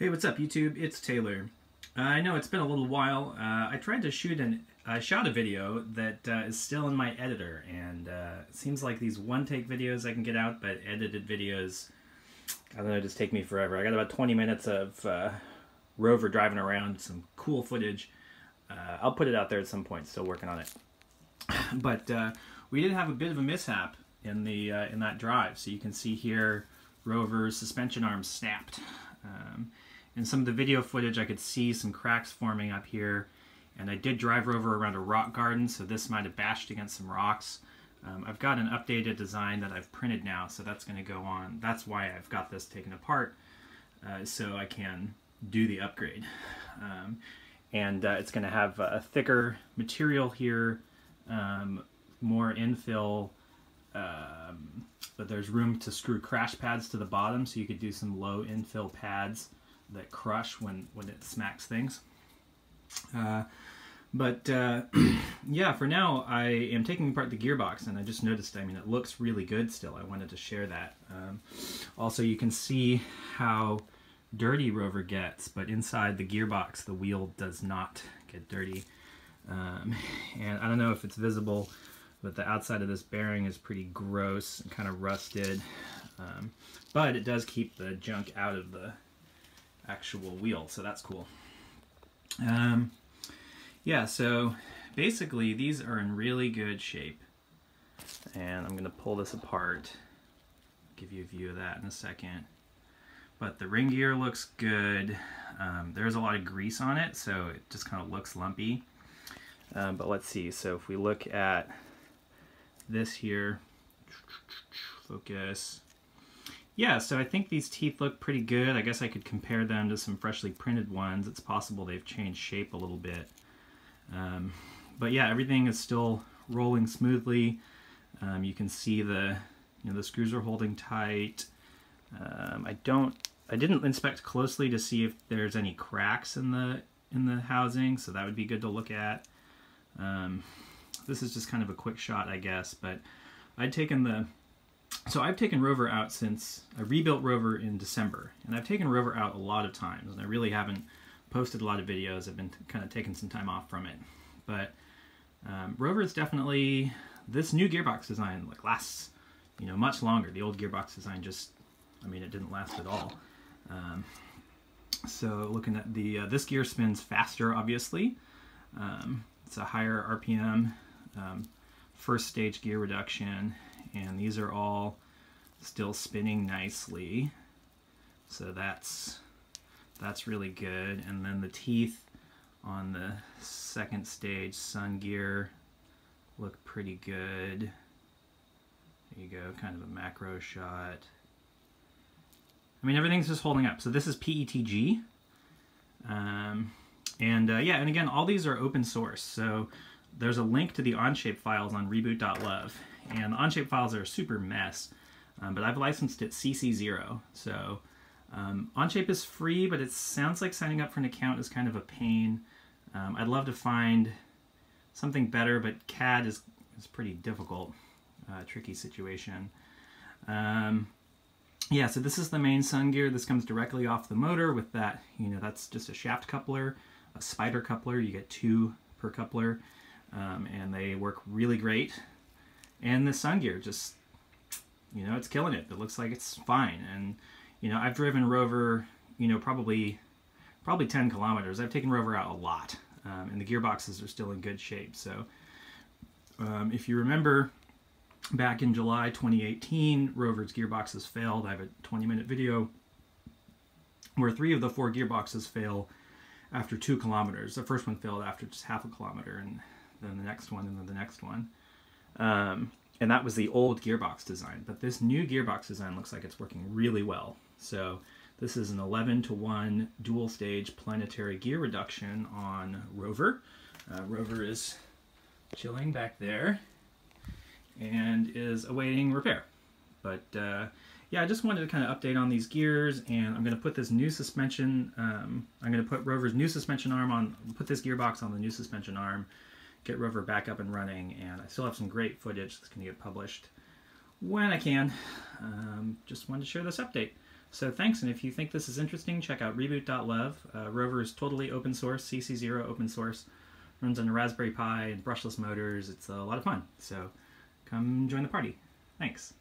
Hey, what's up YouTube? It's Taylor. I know it's been a little while. I tried to shoot I shot a video that is still in my editor, and it seems like these one-take videos I can get out, but edited videos, I don't know, just take me forever. I got about 20 minutes of Rover driving around, some cool footage. I'll put it out there at some point, still working on it. But we did have a bit of a mishap in that drive. So you can see here Rover's suspension arm snapped. In some of the video footage I could see some cracks forming up here, and I did drive Rover around a rock garden, so this might have bashed against some rocks. I've got an updated design that I've printed now, so that's going to go on. That's why I've got this taken apart, so I can do the upgrade. It's going to have a thicker material here, more infill, but there's room to screw crash pads to the bottom, so you could do some low infill pads that crush when it smacks things. Yeah, for now I am taking apart the gearbox, and I just noticed, I mean, it looks really good still. I wanted to share that. Also, you can see how dirty Rover gets, but inside the gearbox the wheel does not get dirty. And I don't know if it's visible, but the outside of this bearing is pretty gross and kind of rusted. But it does keep the junk out of the actual wheel, so that's cool. Yeah, so basically these are in really good shape, and I'm going to pull this apart, give you a view of that in a second. But the ring gear looks good. There's a lot of grease on it, so it just kind of looks lumpy. But let's see, so if we look at this here, focus. Yeah, so I think these teeth look pretty good. I guess I could compare them to some freshly printed ones. It's possible they've changed shape a little bit. But yeah, everything is still rolling smoothly. You can see the screws are holding tight. I didn't inspect closely to see if there's any cracks in the housing, so that would be good to look at. This is just kind of a quick shot, I guess, but I've taken Rover out since I rebuilt Rover in December, and I've taken Rover out a lot of times, and I really haven't posted a lot of videos. I've been kind of taking some time off from it, but Rover is definitely, this new gearbox design lasts much longer. The old gearbox design just, I mean, it didn't last at all. So looking at this gear spins faster, obviously. It's a higher RPM, first stage gear reduction, and these are all still spinning nicely. So that's really good. And then the teeth on the second stage sun gear look pretty good. There you go, kind of a macro shot. I mean, everything's just holding up. So this is PETG. Yeah, and again, all these are open source. So there's a link to the Onshape files on reboot.love. And the Onshape files are a super mess, but I've licensed it CC0. So Onshape is free, but it sounds like signing up for an account is kind of a pain. I'd love to find something better, but CAD is pretty difficult, tricky situation. Yeah, so this is the main sun gear. This comes directly off the motor with that, that's just a shaft coupler, a spider coupler. You get 2 per coupler, and they work really great. And the sun gear just, it's killing it. It looks like it's fine. And, I've driven Rover, probably 10 kilometers. I've taken Rover out a lot, and the gearboxes are still in good shape. So if you remember, back in July 2018, Rover's gearboxes failed. I have a 20-minute video where 3 of the 4 gearboxes fail after 2 kilometers. The first one failed after just half a kilometer, and then the next one, and then the next one. And that was the old gearbox design. But this new gearbox design looks like it's working really well. So this is an 11-to-1 dual-stage planetary gear reduction on Rover. Rover is chilling back there and is awaiting repair. But yeah, I just wanted to kind of update on these gears, and I'm going to put this new suspension, I'm going to put Rover's new suspension arm on, put this gearbox on the new suspension arm, get Rover back up and running, and I still have some great footage that's going to get published when I can. Just wanted to share this update. So thanks, and if you think this is interesting, check out reboot.love. Rover is totally open source, CC0 open source, runs on a Raspberry Pi and brushless motors. It's a lot of fun, so come join the party. Thanks.